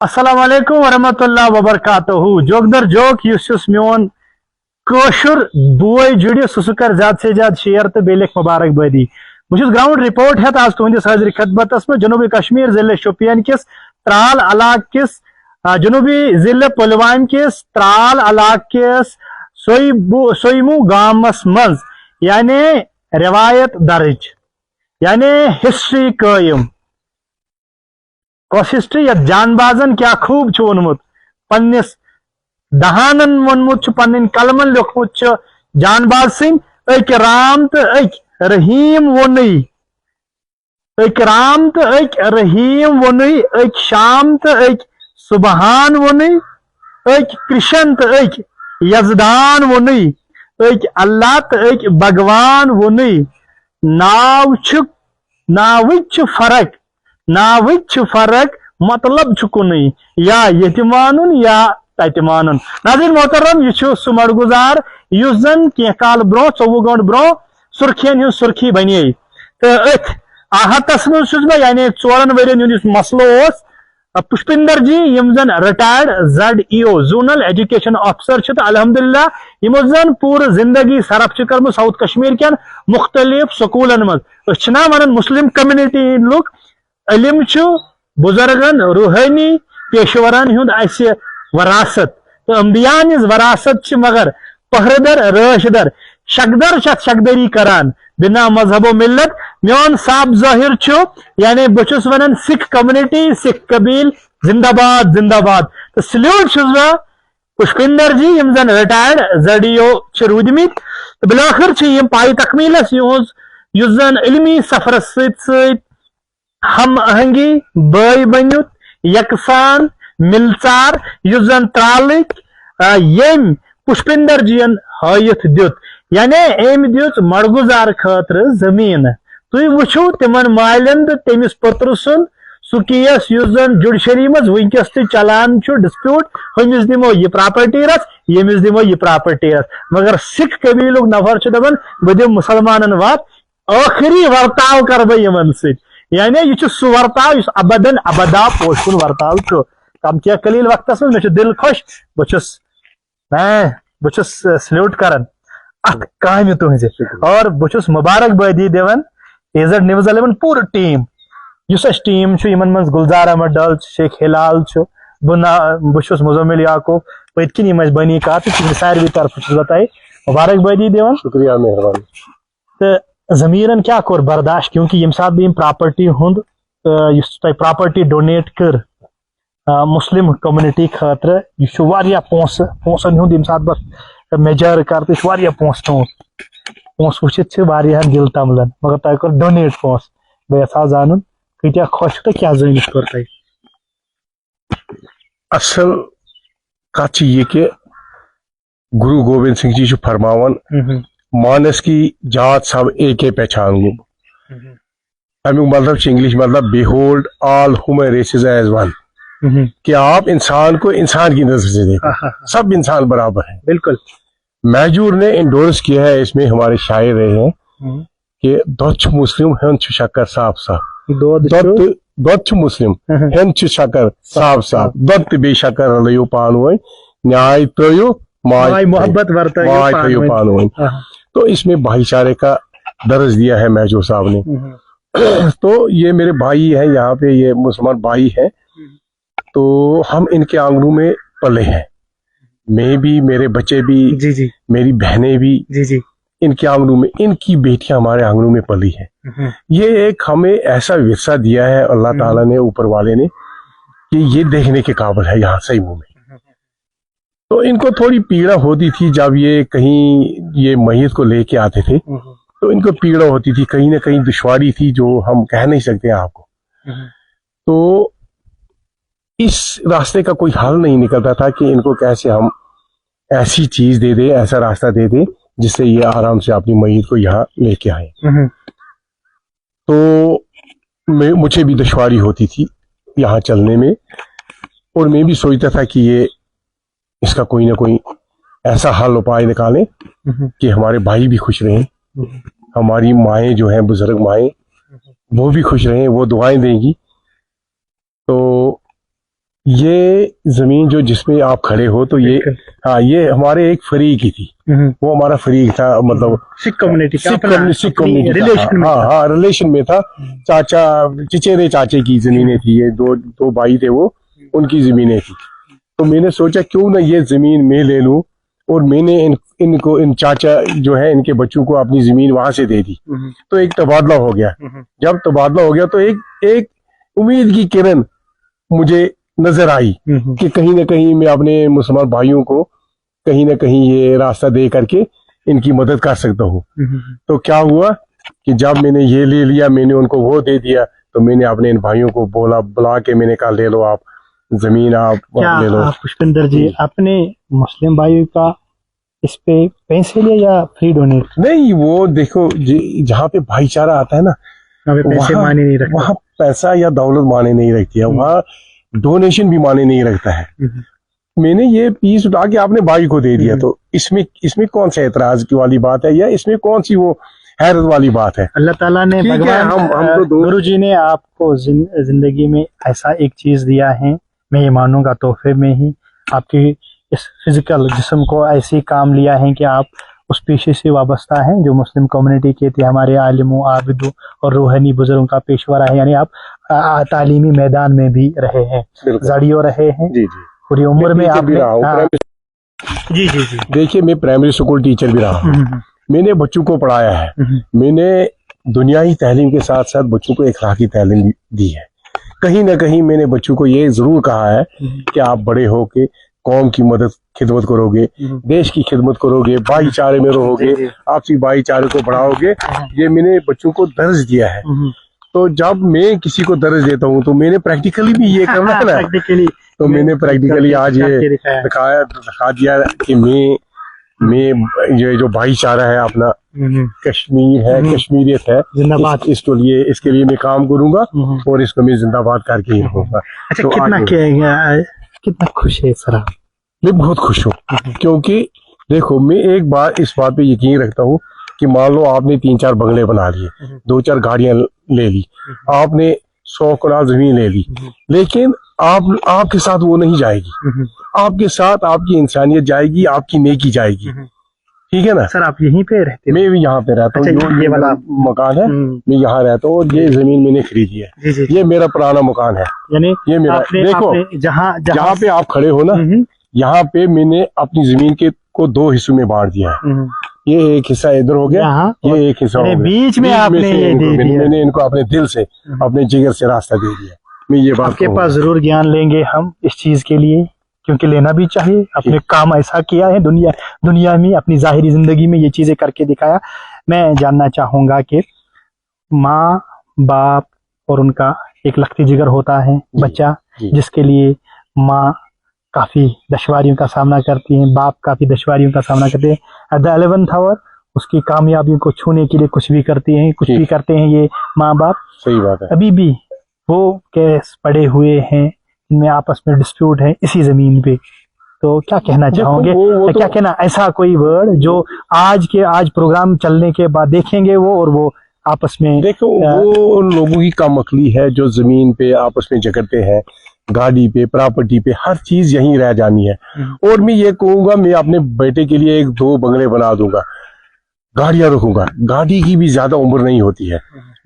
السلام علیکم ورحمۃ اللہ وبرکاتہ جوک جوک یس میون کوشر بوے جڑ سہ کر زیادہ سے زیادہ شیئر تو بیٚیہِ لکھ مبارکبادی بہٕ گراؤنڈ رپورٹ ہیتھ آز تہندس حاضر خدمتس میں جنوبی کشمیر ضلع شوپین کس ترال علاقہ کس جنوبی ضلع پلوامہ کس ترال علاقہ کس سویمو گامس مز یعنی روایت درج یعنی ہسٹری قائم کس ہسٹری یت جان بازن کیا خوب وونمت پنس دہانن وونمت پن قلمن لیوکھمت جان باز سن اک رام تو اک رحیم وونی اک رام تو اک رحیم وونی اک شام تو اک سبحان وونی اک کرشن تو اک یزدان وونی اک اللہ تو اک بھگوان وونی ناوچ فرق مطلب کنی یا یہ مانن یا تت مانن ناظرین محترم یہ سہ مڑگزار اس زن کی کال برو 24 گنٹ برو سرخین ہن سرخی بنے تو ات آہتس مز میں یعنی 4 ورین ہند مسئلہ پشپندر جی یم زن retired ZEO zonal education officer تو الحمدللہ یمو زن پور زندگی صرف کرم ساؤتھ کشمیر کین مختلف سکولن مز ونان مسلم کمیونٹی لوگ علم بزرگن روحانی پیشوران ہند اس وراثت تو انبیاء ہز وراثت مگر پہردر راشدر شکدر شکدری کران بنا مذہب و ملت میون صاحب ظاہر یعنی بہس ونان سکھ کمیونٹی سکھ قبیل زندہ باد زندہ باد تو سلیوٹ پشپندر جی یم زن ریٹائرڈ ZEO رودمت تو بلاخر یم پائی تکمیلس اس زن علمی سفرس ہم آہنگی بائی بنت یکسان ملچار اس زن ترالک یم پشپندر جین ہائت دت یعنی ام دت مڑگزار خاطر زمین تھی وچھو تمن مالین تو تمس پتر سن سہ کیس اس زن جوڈیشری مز ونکس تہ چلان ڈسپیوٹ ہمس دمو یہ پراپرٹی رس یمس دمو یہ پراپرٹی رس مگر سکھ قبیلک نفر دپان بہ دم مسلمانن وات آخری ورتاو کر بہ یمن ست یعنی یہ سہ ورتاو اس ابدن ابدا پوشن ورتاو کم کیا قلیل وقتس مز مے دل خوش بہس سلیوٹ کران ات کامہ تہذ اور بہس مبارکبادی دان AZ News 11 پور ٹیم اس ٹیم یمن مز گلزار احمد ڈل شیخ ہلال بہس مزمل یعقوب پت کن بنی کات ساروی طرف بتائی مبارکبادی دان شکریہ مہربانی تو ضمیرن کیا کور برداشت کیونکہ یم سات بہ پراپرٹی ہند پراپرٹی ڈونیٹ کر مسلم کمیونٹی خاطر یہ پونسن ہند یم سات بہ میجر کر تو پونس وچت دل تملان مگر تہ کور ڈونیٹ پونس بہ یژھا زانن کتیا خوش تو کیا زانت کور تہ اصل کت یہ کہ گرو گوبند سنگھ جی فرماون مانس کی جات سب ایک پہچان گو امیک مطلب انگلش مطلب behold all human races as one کہ آپ انسان کو انسان کی نظر سے دیکھیں سب انسان برابر ہیں بالکل میجور نے انڈورس کیا ہے اس میں ہمارے شاعر رہے ہیں کہ دچ مسلم ہن شکر صاف صاف دچ مسلم ہن شکر صاف صاف دت بے شکر لو پانوین نیائے ترو مائی محبت تھو پانوین تو اس میں بھائی چارے کا درس دیا ہے میجور صاحب نے تو یہ میرے بھائی ہیں یہاں پہ یہ مسلمان بھائی ہیں تو ہم ان کے آنگنوں میں پلے ہیں میں بھی میرے بچے بھی جی میری بہنیں بھی جی ان کے آنگنوں میں ان کی بیٹیاں ہمارے آنگنوں میں پلی ہیں یہ ایک ہمیں ایسا ورثہ دیا ہے اللہ تعالیٰ نے اوپر والے نے کہ یہ دیکھنے کے قابل ہے یہاں صحیح منہ میں تو ان کو تھوڑی پیڑا ہوتی تھی جب یہ کہیں یہ میت کو لے کے آتے تھے تو ان کو پیڑا ہوتی تھی کہیں نہ کہیں دشواری تھی جو ہم کہہ نہیں سکتے آپ کو تو اس راستے کا کوئی حل نہیں نکلتا تھا کہ ان کو کیسے ہم ایسی چیز دے دیں ایسا راستہ دے دیں جس سے یہ آرام سے اپنی میت کو یہاں لے کے آئے تو مجھے بھی دشواری ہوتی تھی یہاں چلنے میں اور میں بھی سوچتا تھا کہ یہ اس کا کوئی نہ کوئی ایسا حل اپائے نکالیں کہ ہمارے بھائی بھی خوش رہیں ہماری مائیں جو ہیں بزرگ مائیں وہ بھی خوش رہیں وہ دعائیں دیں گی تو یہ زمین جو جس میں آپ کھڑے ہو تو یہ ہاں یہ ہمارے ایک فریق کی تھی، وہ ہمارا فریق تھا، مطلب سکھ کمیونٹی سکھ کمیونٹی ہاں ریلیشن میں تھا، چاچا چچیرے چاچے کی زمینیں تھی، یہ دو بھائی تھے وہ، ان کی زمینیں تھی. تو میں نے سوچا کیوں نہ یہ زمین میں لے لوں، اور میں نے ان کو ان چاچا جو ہے ان کے بچوں کو اپنی زمین وہاں سے دے دی. تو ایک تبادلہ ہو گیا. جب تبادلہ ہو گیا تو ایک امید کی کرن مجھے نظر آئی کہ کہیں نہ کہیں میں اپنے مسلمان بھائیوں کو کہیں نہ کہیں یہ راستہ دے کر کے ان کی مدد کر سکتا ہوں. تو کیا ہوا کہ جب میں نے یہ لے لیا، میں نے ان کو وہ دے دیا، تو میں نے اپنے ان بھائیوں کو بلا کے میں نے کہا لے لو آپ زمین، آپ لے لو. پشپندر جی اپنے مسلم بھائیوں کا اس پہ پیسے لے یا فری ڈونیٹ؟ نہیں، وہ دیکھو جہاں پہ بھائی چارہ آتا ہے نا پیسے معنی نہیں رکھتا، وہاں پیسہ یا دولت معنی نہیں رکھتی ہے، وہاں ڈونیشن بھی معنی نہیں رکھتا ہے. میں نے یہ پیس اٹھا کے اپنے بھائی کو دے دیا، تو اس میں کون سا اعتراض کی والی بات ہے، یا اس میں کون سی وہ حیرت والی بات ہے؟ اللہ تعالیٰ نے گرو جی نے آپ کو زندگی میں ایسا ایک چیز دیا ہے، میں یہ مانوں گا تحفے میں ہی، آپ کی اس فزیکل جسم کو ایسی کام لیا ہے کہ آپ اس پیشے سے وابستہ ہیں جو مسلم کمیونٹی کے تھے، ہمارے عالموں عابدوں اور روحانی بزرگوں کا پیشورہ ہے. یعنی آپ تعلیمی میدان میں بھی رہے ہیں، زاڑیوں رہے ہیں، پوری عمر میں آپ جی دیکھیے میں پرائمری اسکول ٹیچر بھی رہا ہوں، میں نے بچوں کو پڑھایا ہے، میں نے دنیائی تعلیم کے ساتھ ساتھ بچوں کو اخلاقی تعلیم دی ہے. کہیں نہ کہیں میں نے بچوں کو یہ ضرور کہا ہے کہ آپ بڑے ہو کے قوم کی خدمت کرو گے، دیش کی خدمت کرو گے، بھائی چارے میں رہو گے، آپسی بھائی چارے کو بڑھاؤ گے. یہ میں نے بچوں کو درس دیا ہے. تو جب میں کسی کو درس دیتا ہوں تو میں نے پریکٹیکلی بھی یہ کرنا ہے نا، تو میں نے پریکٹیکلی آج یہ دکھا دیا کہ میں یہ جو بھائی چارہ ہے اپنا کشمیر ہے، کشمیریت ہے، اس کے لیے میں کام کروں گا اور اس کو میں زندہ باد کر کے ہی رہوں گا. کتنا خوش ہے سر آپ؟ میں بہت خوش ہوں، کیونکہ دیکھو میں ایک بار اس بات پہ یقین رکھتا ہوں کہ مان لو آپ نے 3-4 بنگلے بنا لیے، 2-4 گاڑیاں لے لی، آپ نے 100 کنال زمین لے لی، لیکن آپ کے ساتھ وہ نہیں جائے گی، آپ کے ساتھ آپ کی انسانیت جائے گی، آپ کی نیکی جائے گی. ٹھیک ہے نا سر؟ آپ یہیں پہ رہتے؟ میں بھی یہاں پہ رہتا ہوں، یہ والا مکان ہے، میں یہاں رہتا ہوں، اور یہ زمین میں نے خریدی ہے، یہ میرا پرانا مکان ہے. یعنی یہ میرا دیکھو جہاں پہ آپ کھڑے ہو نا، یہاں پہ میں نے اپنی زمین کو 2 حصوں میں بانٹ دیا ہے. یہ ایک حصہ ادھر ہو گیا، یہ ایک حصہ ہو گیا، بیچ میں آپ نے میں نے ان کو اپنے دل سے اپنے جگر سے راستہ دے دیا. میں یہ بات آپ کے پاس ضرور گیان لیں گے ہم اس چیز کے لیے، کیونکہ لینا بھی چاہیے. اپنے کام ایسا کیا ہے دنیا میں، اپنی ظاہری زندگی میں یہ چیزیں کر کے دکھایا. میں جاننا چاہوں گا کہ ماں باپ اور ان کا ایک لختی جگر ہوتا ہے بچہ، جس کے لیے ماں کافی دشواریوں کا سامنا کرتی ہیں، باپ کافی دشواریوں کا سامنا کرتے ہیں. ایٹ دا 11th hour اس کی کامیابیوں کو چھونے کے لیے کچھ بھی کرتے ہیں یہ ماں باپ. صحیح بات ہے. ابھی بھی وہ کیس پڑے ہوئے ہیں ان میں آپس میں ڈسپیوٹ ہے اسی زمین پہ. تو کیا کہنا چاہو گے؟ کیا کہنا ایسا کوئی ورڈ جو آج پروگرام چلنے کے بعد دیکھیں گے وہ، اور وہ آپس میں دیکھو وہ لوگوں کی کم عقلی ہے جو زمین پہ آپس میں جھگڑتے ہیں، گاڑی پہ، پراپرٹی پہ، ہر چیز یہیں رہ جانی ہے. اور میں یہ کہوں گا میں اپنے بیٹے کے لیے 1-2 بنگلے بنا دوں گا، گاڑیاں رکھوں گا. گاڑی کی بھی زیادہ عمر نہیں ہوتی ہے،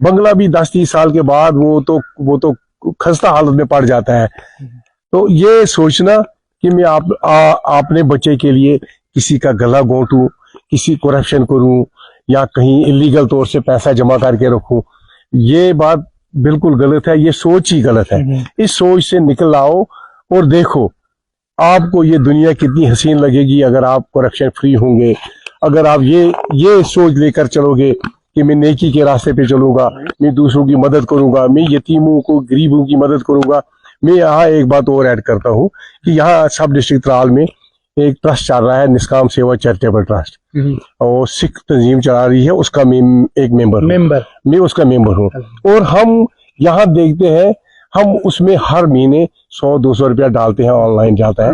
بنگلہ بھی 10-30 سال کے بعد وہ تو خستہ حالت میں پڑ جاتا ہے. تو یہ سوچنا کہ میں اپنے بچے کے لیے کسی کا گلا گھونٹوں، کسی کرپشن کروں، یا کہیں اللیگل طور سے پیسہ جمع کر کے رکھوں، یہ بات بالکل غلط ہے. یہ سوچ ہی غلط ہے. اس سوچ سے نکل آؤ اور دیکھو آپ کو یہ دنیا کتنی حسین لگے گی اگر آپ کرپشن فری ہوں گے. اگر آپ یہ سوچ لے کر چلو گے کہ میں نیکی کے راستے پہ چلوں گا، میں دوسروں کی مدد کروں گا، میں یتیموں کو، غریبوں کی مدد کروں گا. میں یہاں ایک بات اور ایڈ کرتا ہوں کہ یہاں سب ڈسٹرکٹ ترال میں ایک ٹرسٹ چل رہا ہے، نسکام سیوا چیریٹیبل ٹرسٹ، اور سکھ تنظیم چلا رہی ہے، اس کا ایک ممبر میں اس کا ممبر ہوں. اور ہم یہاں دیکھتے ہیں، ہم اس میں ہر مہینے 100-200 روپیہ ڈالتے ہیں، آن لائن جاتا ہے.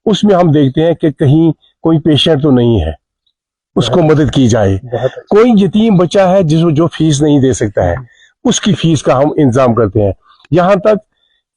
اس میں ہم دیکھتے ہیں کہ کہیں کوئی پیشنٹ تو نہیں ہے، اس کو مدد کی جائے. کوئی یتیم بچہ ہے جو فیس نہیں دے سکتا ہے، اس کی فیس کا ہم انتظام کرتے ہیں. یہاں تک